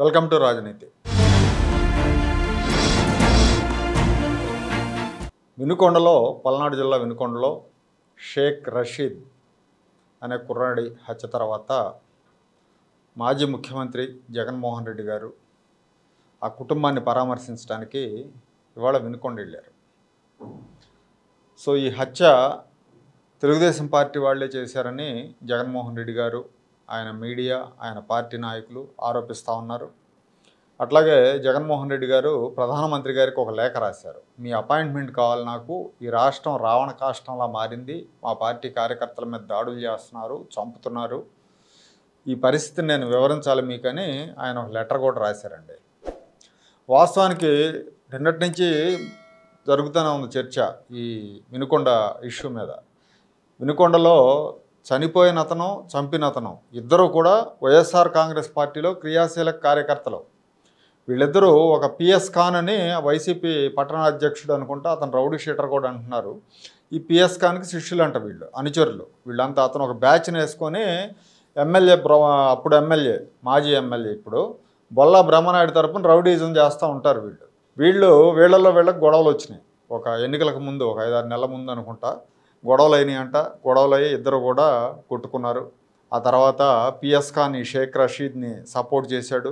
Welcome to రాజనీతి. వినుకొండలో, పల్నాడు జిల్లా వినుకొండలో షేక్ రషీద్ అనే కుర్రాడి హత్య తర్వాత మాజీ ముఖ్యమంత్రి జగన్మోహన్ రెడ్డి గారు ఆ కుటుంబాన్ని పరామర్శించడానికి ఇవాళ వినుకొండ వెళ్ళారు. సో ఈ హత్య తెలుగుదేశం పార్టీ వాళ్ళే చేశారని జగన్మోహన్ రెడ్డి గారు, ఆయన మీడియా, ఆయన పార్టీ నాయకులు ఆరోపిస్తూ ఉన్నారు. అట్లాగే జగన్మోహన్ రెడ్డి గారు ప్రధానమంత్రి గారికి ఒక లేఖ రాశారు. మీ అపాయింట్మెంట్ కావాలి నాకు, ఈ రాష్ట్రం రావణ కాష్టంలా మారింది, మా పార్టీ కార్యకర్తల మీద దాడులు చేస్తున్నారు, చంపుతున్నారు, ఈ పరిస్థితిని నేను వివరించాలి మీకని ఆయన ఒక లెటర్ కూడా రాశారండి. వాస్తవానికి నిన్నటి నుంచి జరుగుతూనే ఉంది చర్చ ఈ వినుకొండ ఇష్యూ మీద. వినుకొండలో చనిపోయిన అతను, చంపిన అతను ఇద్దరు కూడా వైఎస్ఆర్ కాంగ్రెస్ పార్టీలో క్రియాశీలక కార్యకర్తలు. వీళ్ళిద్దరూ ఒక పిఎస్ ఖాన్ అని వైసీపీ పట్టణ అధ్యక్షుడు అనుకుంటా, అతను రౌడీ షీటర్ కూడా అంటున్నారు. ఈ పిఎస్ ఖాన్కి శిష్యులు అంట వీళ్ళు, అనుచరులు వీళ్ళంతా. అతను ఒక బ్యాచ్ని వేసుకొని ఎమ్మెల్యే, అప్పుడు ఎమ్మెల్యే, మాజీ ఎమ్మెల్యే, ఇప్పుడు బొల్లా బ్రహ్మనాయుడు తరపున రౌడీజం చేస్తూ ఉంటారు వీళ్ళల్లో వీళ్ళకి గొడవలు వచ్చినాయి. ఒక ఎన్నికలకు ముందు, ఒక 5-6 నెలల ముందు అనుకుంటా గొడవలు అయినాయి అంట. గొడవలు అయ్యి ఇద్దరు కూడా కొట్టుకున్నారు. ఆ తర్వాత పిఎస్ ఖాన్ ఈ షేక్ రషీద్ని సపోర్ట్ చేశాడు.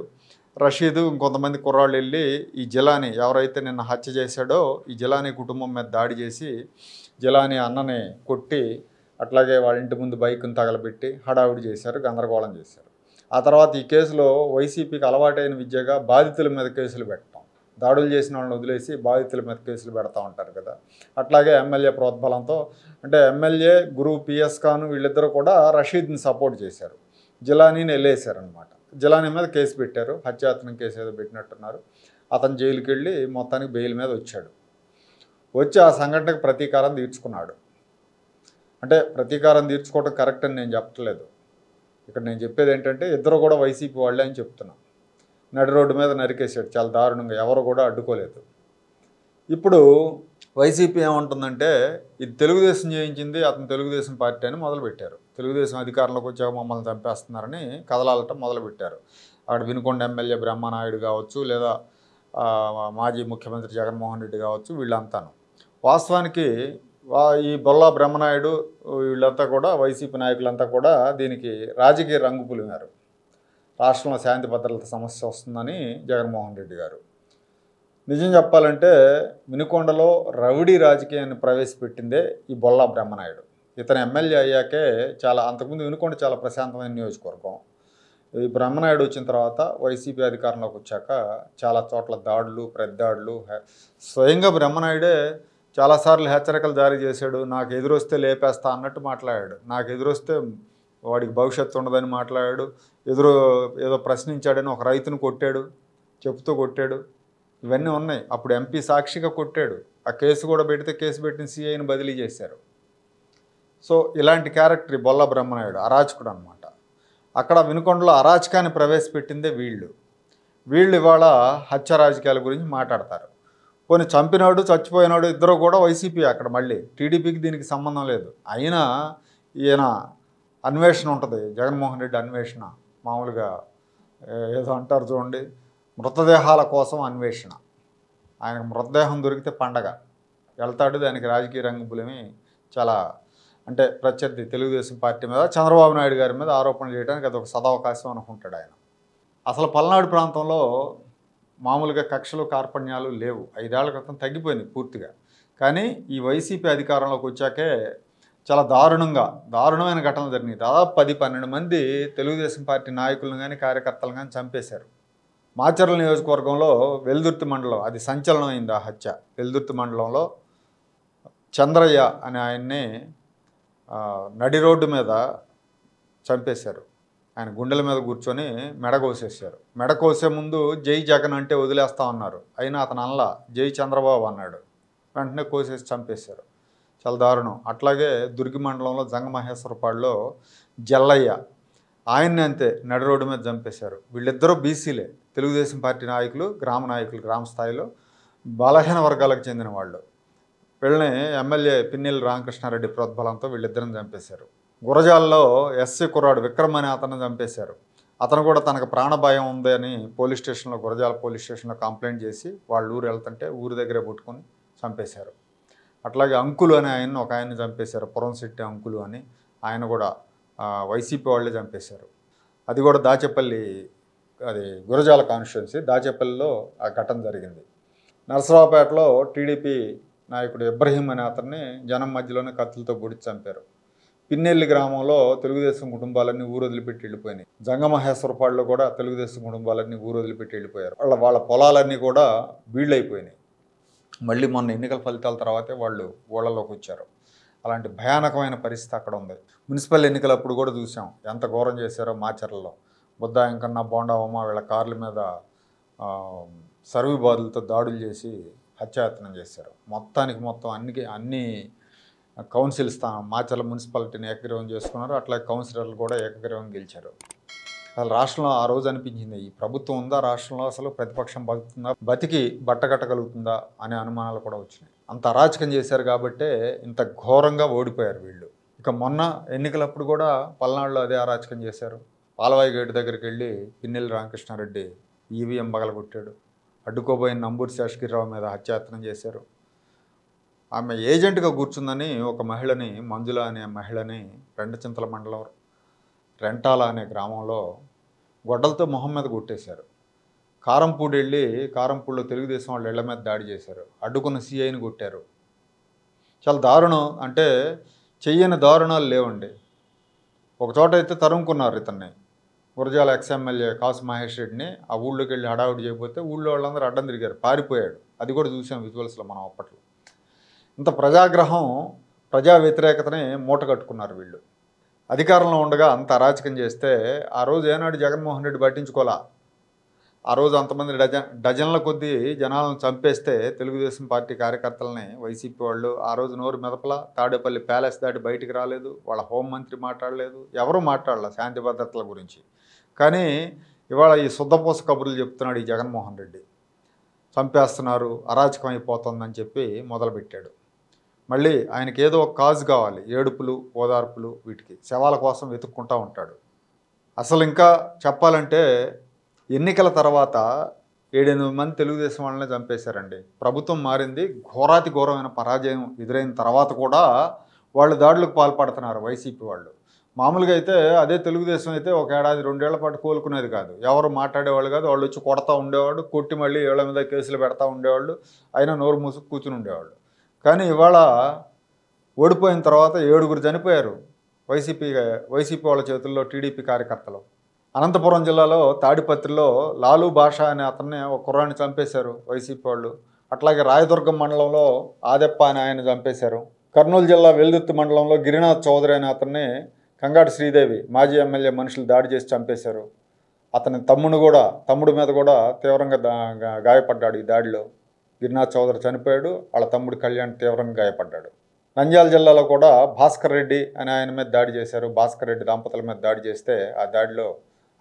రషీద్ ఇంకొంతమంది కుర్రాళ్ళు వెళ్ళి ఈ జిలానీ, ఎవరైతే నిన్న హత్య చేశాడో ఈ జిలానీ కుటుంబం మీద దాడి చేసి జిలానీ అన్నని కొట్టి, అట్లాగే వాళ్ళ ఇంటి ముందు బైక్ని తగలబెట్టి హడావుడి చేశారు, గందరగోళం చేశారు. ఆ తర్వాత ఈ కేసులో వైసీపీకి అలవాటైన విద్యగా బాధితుల మీద కేసులు పెట్టడం, దాడులు చేసిన వాళ్ళని వదిలేసి బాధితుల మీద కేసులు పెడతా ఉంటారు కదా. అట్లాగే ఎమ్మెల్యే ప్రోద్బలంతో, అంటే ఎమ్మెల్యే గురువు పిఎస్ ఖాన్ వీళ్ళిద్దరూ కూడా రషీద్ని సపోర్ట్ చేశారు, జిలానీని వెళ్ళేశారనమాట. జిలానీ మీద కేసు పెట్టారు, హత్యాయత్నం కేసు ఏదో పెట్టినట్టున్నారు. అతను జైలుకి వెళ్ళి మొత్తానికి బెయిల్ మీద వచ్చాడు. వచ్చి ఆ సంఘటనకు ప్రతీకారం తీర్చుకున్నాడు. అంటే ప్రతీకారం తీర్చుకోవడం కరెక్ట్ అని నేను చెప్పట్లేదు. ఇక్కడ నేను చెప్పేది ఏంటంటే ఇద్దరు కూడా వైసీపీ వాళ్ళే అని చెప్తున్నాను. నడి రోడ్డు మీద నరికేశాడు చాలా దారుణంగా, ఎవరు కూడా అడ్డుకోలేదు. ఇప్పుడు వైసీపీ ఏమంటుందంటే ఇది తెలుగుదేశం చేయించింది, అతను తెలుగుదేశం పార్టీ అని మొదలుపెట్టారు. తెలుగుదేశం అధికారంలోకి వచ్చాక మమ్మల్ని చంపేస్తున్నారని కదలాలటం మొదలుపెట్టారు. అక్కడ వినుకొండ ఎమ్మెల్యే బ్రహ్మనాయుడు కావచ్చు, లేదా మాజీ ముఖ్యమంత్రి జగన్మోహన్ రెడ్డి కావచ్చు, వీళ్ళంతాను. వాస్తవానికి ఈ బొల్లా బ్రహ్మనాయుడు వీళ్ళంతా కూడా, వైసీపీ నాయకులంతా కూడా దీనికి రాజకీయ రంగు పులిమారు. రాష్ట్రంలో శాంతి భద్రతల సమస్య వస్తుందని జగన్మోహన్ రెడ్డి గారు. నిజం చెప్పాలంటే వినుకొండలో రౌడీ రాజకీయాన్ని ప్రవేశపెట్టిందే ఈ బొల్లా బ్రహ్మనాయుడు. ఇతను ఎమ్మెల్యే అయ్యాకే అంతకుముందు వినుకొండ చాలా ప్రశాంతమైన నియోజకవర్గం. ఈ బ్రహ్మనాయుడు వచ్చిన తర్వాత వైసీపీ అధికారంలోకి వచ్చాక చాలా చోట్ల దాడులు, ప్రతిదాడులు. స్వయంగా బ్రహ్మనాయుడే చాలాసార్లు హెచ్చరికలు జారీ చేశాడు. నాకు ఎదురొస్తే లేపేస్తా అన్నట్టు మాట్లాడాడు. నాకు ఎదురొస్తే వాడికి భవిష్యత్తు ఉండదని మాట్లాడాడు. ఏదో ప్రశ్నించాడని ఒక రైతును కొట్టాడు, చెప్పుతూ కొట్టాడు. ఇవన్నీ ఉన్నాయి. అప్పుడు ఎంపీ సాక్షిగా కొట్టాడు. ఆ కేసు కూడా పెడితే కేసు పెట్టిన సిఐని బదిలీ చేశారు. సో ఇలాంటి క్యారెక్టర్ బొల్లా బ్రహ్మనాయుడు, అరాచకుడు అనమాట. అక్కడ వినుకొండలో అరాచకాన్ని ప్రవేశపెట్టిందే వీళ్ళు ఇవాళ హత్య రాజకీయాల గురించి మాట్లాడతారు. పోనీ చంపినాడు, చచ్చిపోయినాడు ఇద్దరు కూడా వైసీపీ. అక్కడ మళ్ళీ టీడీపీకి దీనికి సంబంధం లేదు. అయినా ఈయన అన్వేషణ ఉంటుంది, జగన్మోహన్ రెడ్డి అన్వేషణ. మామూలుగా ఏదో అంటారు చూడండి, మృతదేహాల కోసం అన్వేషణ. ఆయనకు మృతదేహం దొరికితే పండగ వెళ్తాడు. దానికి రాజకీయ రంగుపులేమి చాలా, అంటే ప్రత్యర్థి తెలుగుదేశం పార్టీ మీద, చంద్రబాబు నాయుడు గారి మీద ఆరోపణలు చేయడానికి అదొక సదవకాశం అనుకుంటాడు ఆయన. అసలు పల్నాడు ప్రాంతంలో మామూలుగా కక్షలు, కార్పణ్యాలు లేవు. 5 ఏళ్ల క్రితం తగ్గిపోయినాయి పూర్తిగా. కానీ ఈ వైసీపీ అధికారంలోకి వచ్చాకే చాలా దారుణమైన ఘటనలు జరిగినాయి. దాదాపు 10-12 మంది తెలుగుదేశం పార్టీ నాయకులను కానీ కార్యకర్తలను కానీ చంపేశారు. మాచర్ల నియోజకవర్గంలో వెల్దుర్తి మండలం, అది సంచలనమైంది ఆ హత్య. వెల్దుర్తి మండలంలో చంద్రయ్య అనే ఆయన్ని నడి రోడ్డు మీద చంపేశారు. ఆయన గుండెల మీద కూర్చొని మెడ కోసేశారు. మెడ కోసే ముందు జై జగన్ అంటే వదిలేస్తా ఉన్నారు. అయినా అతను అనలా, జై చంద్రబాబు అన్నాడు. వెంటనే కోసేసి చంపేశారు. చాలా దారుణం. అట్లాగే దుర్గి మండలంలో జంగమహేశ్వరపాడులో జల్లయ్య, ఆయన్ని అంతే నడి రోడ్డు మీద చంపేశారు. వీళ్ళిద్దరూ బీసీలే, తెలుగుదేశం పార్టీ నాయకులు, గ్రామ స్థాయిలో బలహీన వర్గాలకు చెందిన వాళ్ళు. వీళ్ళని ఎమ్మెల్యే పిన్నెల్లి రామకృష్ణారెడ్డి ప్రోద్బలంతో వీళ్ళిద్దరిని చంపేశారు. గురజాల్లో ఎస్సీ కుర్రాడు విక్రమ్ అనే అతను చంపేశారు. అతను కూడా తనకు ప్రాణభయం ఉంది అని పోలీస్ స్టేషన్లో, గురజాల పోలీస్ స్టేషన్లో కంప్లైంట్ చేసి వాళ్ళ ఊరు వెళ్తుంటే ఊరి దగ్గరే పట్టుకొని చంపేశారు. అట్లాగే అంకులు అని ఆయన్ని ఒక ఆయన్ని చంపేశారు, పురంశెట్టి అంకులు అని. ఆయన కూడా వైసీపీ వాళ్ళే చంపేశారు. అది కూడా దాచేపల్లి, అది గురజాల కాన్స్టిట్యున్సీ దాచేపల్లిలో ఆ ఘటన జరిగింది. నరసరావుపేటలో టీడీపీ నాయకుడు ఇబ్రహీం అనే అతన్ని జనం మధ్యలోనే కత్తులతో పొడిచి చంపారు. పిన్నెల్లి గ్రామంలో తెలుగుదేశం కుటుంబాలన్నీ ఊరు వదిలిపెట్టి వెళ్ళిపోయినాయి. జంగమహేశ్వరపాడులో కూడా తెలుగుదేశం కుటుంబాలన్నీ ఊరు వదిలిపెట్టి వెళ్ళిపోయారు. వాళ్ళ పొలాలన్నీ కూడా బీళ్ళైపోయినాయి. మళ్ళీ మొన్న ఎన్నికల ఫలితాల తర్వాతే వాళ్ళు ఊళ్ళలోకి వచ్చారు. అలాంటి భయానకమైన పరిస్థితి అక్కడ ఉంది. మున్సిపల్ ఎన్నికలప్పుడు కూడా చూసాం ఎంత ఘోరం చేశారో మాచర్లలో. బుద్ధ వెంకన్న, బోండావమ్మ వీళ్ళ కార్ల మీద సర్వీ బాధలతో దాడులు చేసి హత్యాయత్నం చేశారు. మొత్తం అన్ని కౌన్సిల్ స్థానం మాచర్ల మున్సిపాలిటీని ఏకగ్రీవం చేసుకున్నారు. అట్లాగే కౌన్సిలర్లు కూడా ఏకగ్రీవం గెలిచారు. అసలు రాష్ట్రంలో ఆ రోజు అనిపించింది, ఈ ప్రభుత్వం ఉందా రాష్ట్రంలో, అసలు ప్రతిపక్షం బతుకుతుందా, బతికి బట్టకట్టగలుగుతుందా అనే అనుమానాలు కూడా వచ్చినాయి. అంత అరాచకం చేశారు కాబట్టే ఇంత ఘోరంగా ఓడిపోయారు వీళ్ళు. ఇక మొన్న ఎన్నికలప్పుడు కూడా పల్నాడులో అదే అరాచకం చేశారు. పాలవాయి గేటు దగ్గరికి వెళ్ళి పిన్నెల్లి రామకృష్ణారెడ్డి ఈవీఎం పగలగొట్టాడు. అడ్డుకోబోయిన నంబూరి శేషగిరిరావు మీద హత్యాయత్నం చేశారు. ఆమె ఏజెంట్గా కూర్చుందని ఒక మహిళని, మంజుల అనే మహిళని రెండచింతల మండలం రెంటాల అనే గ్రామంలో గొడ్డలతో మొహం మీద కొట్టేశారు. కారంపూడి వెళ్ళి కారంపూడిలో తెలుగుదేశం వాళ్ళ ఇళ్ల మీద దాడి చేశారు. అడ్డుకున్న సీఐని కొట్టారు. చాలా దారుణం, అంటే చెయ్యని దారుణాలు లేవండి. ఒకచోట అయితే తరుముకున్నారు ఇతన్ని, గురజాల ఎక్స్ఎమ్మెల్యే కాసు మహేష్ రెడ్డిని. ఆ ఊళ్ళోకి వెళ్ళి హడావుడి చేయకపోతే ఊళ్ళో వాళ్ళందరూ అడ్డం తిరిగారు, పారిపోయాడు. అది కూడా చూసాం విజువల్స్లో మనం అప్పట్లో. ఇంత ప్రజాగ్రహం, ప్రజా వ్యతిరేకతని మూట కట్టుకున్నారు వీళ్ళు. అధికారంలో ఉండగా అంత అరాచకం చేస్తే ఆ రోజు ఏనాడు జగన్మోహన్ రెడ్డి పట్టించుకోలా. ఆ రోజు అంతమంది డజన్ల కొద్దీ జనాలను చంపేస్తే తెలుగుదేశం పార్టీ కార్యకర్తలని వైసీపీ వాళ్ళు ఆ రోజు నోరు మెదపలా. తాడేపల్లి ప్యాలెస్ దాటి బయటికి రాలేదు, వాళ్ళ హోంమంత్రి మాట్లాడలేదు, ఎవరూ మాట్లాడలే శాంతి భద్రతల గురించి. కానీ ఇవాళ ఈ శుద్ధపూస కబుర్లు చెప్తున్నాడు ఈ జగన్మోహన్ రెడ్డి. చంపేస్తున్నారు, అరాచకం అయిపోతుందని చెప్పి మొదలుపెట్టాడు. మళ్ళీ ఆయనకి ఏదో ఒక కాజు కావాలి, ఏడుపులు ఓదార్పులు, వీటికి శవాల కోసం వెతుక్కుంటూ ఉంటాడు. అసలు ఇంకా చెప్పాలంటే ఎన్నికల తర్వాత 7-8 మంది తెలుగుదేశం వాళ్ళని చంపేశారండి. ప్రభుత్వం మారింది, ఘోరాతి ఘోరమైన పరాజయం ఎదురైన తర్వాత కూడా వాళ్ళు దాడులకు పాల్పడుతున్నారు వైసీపీ వాళ్ళు. మామూలుగా అయితే అదే తెలుగుదేశం అయితే ఒక ఏడాది 2 ఏళ్ల పాటు కోలుకునేది కాదు, ఎవరు మాట్లాడేవాళ్ళు కాదు. వాళ్ళు వచ్చి కొడతా ఉండేవాడు, కొట్టి మళ్ళీ ఏళ్ల మీద కేసులు పెడతా ఉండేవాళ్ళు, అయినా నోరు మూసుకు కూర్చుని ఉండేవాళ్ళు. కానీ ఇవాళ ఓడిపోయిన తర్వాత 7గురు చనిపోయారు వైసీపీ వాళ్ళ చేతుల్లో, టీడీపీ కార్యకర్తలు. అనంతపురం జిల్లాలో తాడిపత్రిలో లాలు భాష అనే అతన్ని ఒక కుర్రాన్ని చంపేశారు వైసీపీ వాళ్ళు. అట్లాగే రాయదుర్గం మండలంలో ఆదెప్ప అని ఆయన చంపేశారు. కర్నూలు జిల్లా వెల్దుర్తి మండలంలో గిరినాథ్ చౌదరి అనే అతన్ని కంగాటి శ్రీదేవి మాజీ ఎమ్మెల్యే మనుషులు దాడి చేసి చంపేశారు. అతని తమ్ముడి మీద కూడా తీవ్రంగా గాయపడ్డాడు ఈ దాడిలో. గిరినాథ్ చౌదరి చనిపోయాడు, వాళ్ళ తమ్ముడు కళ్యాణ్ తీవ్రంగా గాయపడ్డాడు. నంద్యాల జిల్లాలో కూడా భాస్కర్ రెడ్డి అనే ఆయన మీద దాడి చేశారు. భాస్కర్ రెడ్డి దంపతుల మీద దాడి చేస్తే ఆ దాడిలో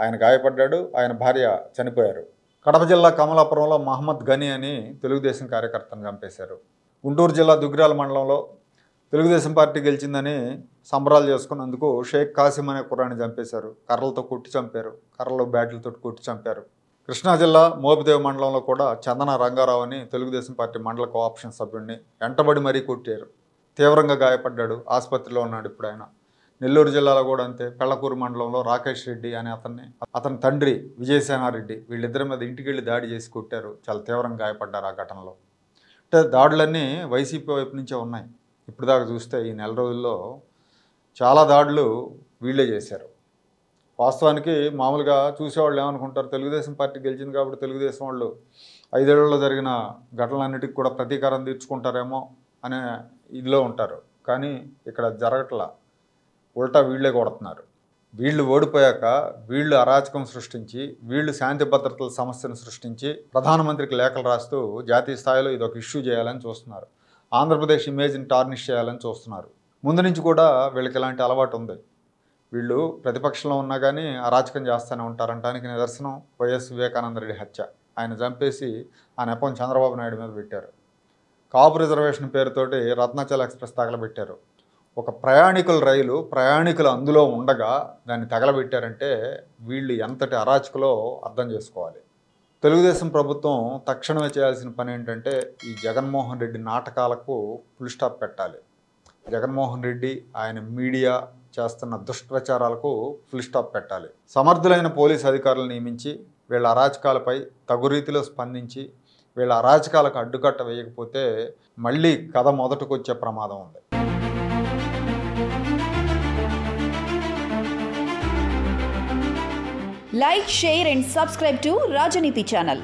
ఆయన గాయపడ్డాడు, ఆయన భార్య చనిపోయారు. కడప జిల్లా కమలాపురంలో మహమ్మద్ గని అని తెలుగుదేశం కార్యకర్తను చంపేశారు. గుంటూరు జిల్లా దుగ్గిరాల మండలంలో తెలుగుదేశం పార్టీ గెలిచిందని సంబరాలు చేసుకున్నందుకు షేక్ కాసిం అనే కుర్రాన్ని చంపేశారు. కర్రలతో కొట్టి చంపారు, కర్రలు బ్యాట్లతో కొట్టి చంపారు. కృష్ణా జిల్లా మోపిదేవి మండలంలో కూడా చందన రంగారావు అని తెలుగుదేశం పార్టీ మండల కోఆప్షన్ సభ్యుడిని వెంటబడి మరీ కొట్టారు. తీవ్రంగా గాయపడ్డాడు, ఆసుపత్రిలో ఉన్నాడు ఇప్పుడు ఆయన. నెల్లూరు జిల్లాలో కూడా అంతే. పెళ్లకూరు మండలంలో రాకేష్ రెడ్డి అనే అతని తండ్రి విజయసేనారెడ్డి, వీళ్ళిద్దరి మీద ఇంటికి వెళ్ళి దాడి చేసి కొట్టారు. చాలా తీవ్రంగా గాయపడ్డారు ఆ ఘటనలో. అంటే దాడులన్నీ వైసీపీ వైపు నుంచే ఉన్నాయి. ఇప్పుడు దాకా చూస్తే ఈ నెల రోజుల్లో చాలా దాడులు వీళ్ళే చేశారు. వాస్తవానికి మామూలుగా చూసేవాళ్ళు ఏమనుకుంటారు, తెలుగుదేశం పార్టీ గెలిచింది కాబట్టి తెలుగుదేశం వాళ్ళు 5 ఏళ్లలో జరిగిన ఘటనలన్నిటికీ కూడా ప్రతీకారం తీర్చుకుంటారేమో అనే ఇదిలో ఉంటారు. కానీ ఇక్కడ జరగట్లా, ఉల్టా వీళ్ళే కొడుతున్నారు. వీళ్ళు ఓడిపోయాక వీళ్ళు అరాచకం సృష్టించి, వీళ్ళు శాంతి భద్రతల సమస్యను సృష్టించి ప్రధానమంత్రికి లేఖలు రాస్తూ జాతీయ స్థాయిలో ఇది ఒక ఇష్యూ చేయాలని చూస్తున్నారు. ఆంధ్రప్రదేశ్ ఇమేజ్ని టార్నిష్ చేయాలని చూస్తున్నారు. ముందు నుంచి కూడా వీళ్ళకి ఇలాంటి అలవాటు ఉంది. వీళ్ళు ప్రతిపక్షంలో ఉన్నా కానీ అరాచకం చేస్తూనే ఉంటారంటానికి నిదర్శనం వైఎస్ వివేకానందరెడ్డి హత్య. ఆయన చంపేసి ఆ నెపం చంద్రబాబు నాయుడు మీద పెట్టారు. కాపు రిజర్వేషన్ పేరుతోటి రత్నాచల్ ఎక్స్ప్రెస్ తగలబెట్టారు. ఒక ప్రయాణికుల రైలు ప్రయాణికులు అందులో ఉండగా దాన్ని తగలబెట్టారంటే వీళ్ళు ఎంతటి అరాచకులో అర్థం చేసుకోవాలి. తెలుగుదేశం ప్రభుత్వం తక్షణమే చేయాల్సిన పని ఏంటంటే ఈ జగన్మోహన్ రెడ్డి నాటకాలకు ఫుల్ స్టాప్ పెట్టాలి. జగన్మోహన్ రెడ్డి ఆయన మీడియా చేస్తున్న దుష్ప్రచారాలకు ఫుల్ స్టాప్ పెట్టాలి. సమర్థులైన పోలీసు అధికారులు నియమించి వీళ్ళ అరాచకాలపై తగు రీతిలో స్పందించి వీళ్ళ అరాచకాలకు అడ్డుకట్ట వేయకపోతే మళ్ళీ కథ మొదటికొచ్చే ప్రమాదం ఉంది. Like, share and subscribe to Rajaniti channel.